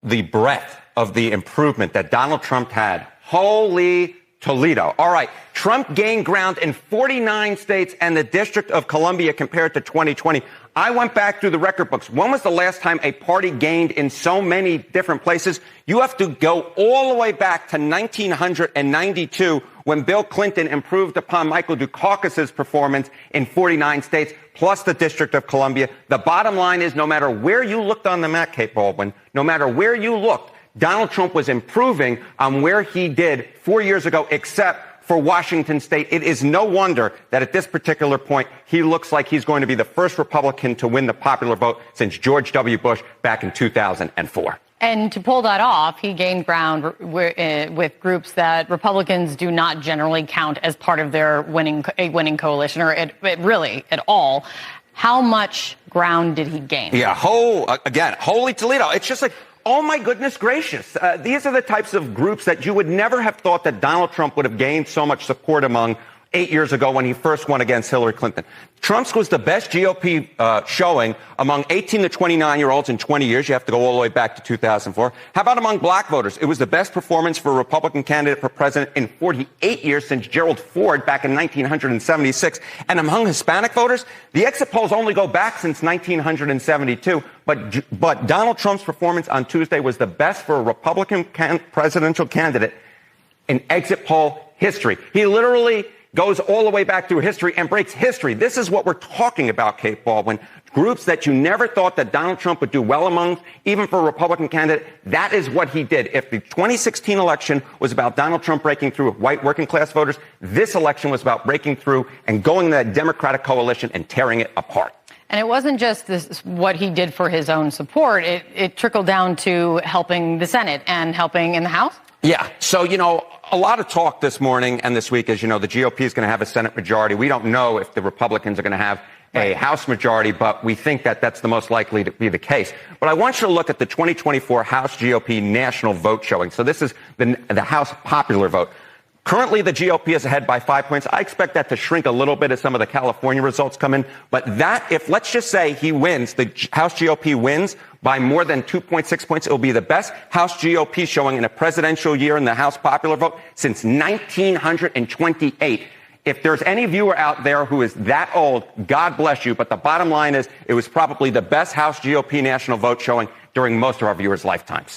the breadth of the improvement that Donald Trump had. Holy Toledo. All right. Trump gained ground in 49 states and the District of Columbia compared to 2020. I went back through the record books. When was the last time a party gained in so many different places? You have to go all the way back to 1992 when Bill Clinton improved upon Michael Dukakis's performance in 49 states, plus the District of Columbia. The bottom line is no matter where you looked on the map, Kate Baldwin, no matter where you looked, Donald Trump was improving on where he did 4 years ago, except for Washington State. It is no wonder that at this particular point, he looks like he's going to be the first Republican to win the popular vote since George W. Bush back in 2004. And to pull that off, he gained ground with groups that Republicans do not generally count as part of their winning coalition, or really at all. How much ground did he gain? Yeah, holy Toledo. It's just like, oh, my goodness gracious. These are the types of groups that you would never have thought that Donald Trump would have gained so much support among 8 years ago when he first won against Hillary Clinton. Trump's was the best GOP showing among 18 to 29-year-olds in 20 years. You have to go all the way back to 2004. How about among black voters? It was the best performance for a Republican candidate for president in 48 years since Gerald Ford back in 1976. And among Hispanic voters, the exit polls only go back since 1972. But Donald Trump's performance on Tuesday was the best for a Republican presidential candidate in exit poll history. He literally goes all the way back through history and breaks history. This is what we're talking about, Kate Baldwin. Groups that you never thought that Donald Trump would do well among, even for a Republican candidate, that is what he did. If the 2016 election was about Donald Trump breaking through with white working class voters, this election was about breaking through and going to that Democratic coalition and tearing it apart. And it wasn't just what he did for his own support. It trickled down to helping the Senate and helping in the House. Yeah. So, a lot of talk this morning and this week is, the GOP is going to have a Senate majority. We don't know if the Republicans are going to have a House majority, but we think that that's the most likely to be the case. But I want you to look at the 2024 House GOP national vote showing. So this is the House popular vote. Currently, the GOP is ahead by 5 points. I expect that to shrink a little bit as some of the California results come in. But if let's just say he wins, the House GOP wins by more than 2.6 points, it will be the best House GOP showing in a presidential year in the House popular vote since 1928. If there's any viewer out there who is that old, God bless you. But the bottom line is it was probably the best House GOP national vote showing during most of our viewers' lifetimes.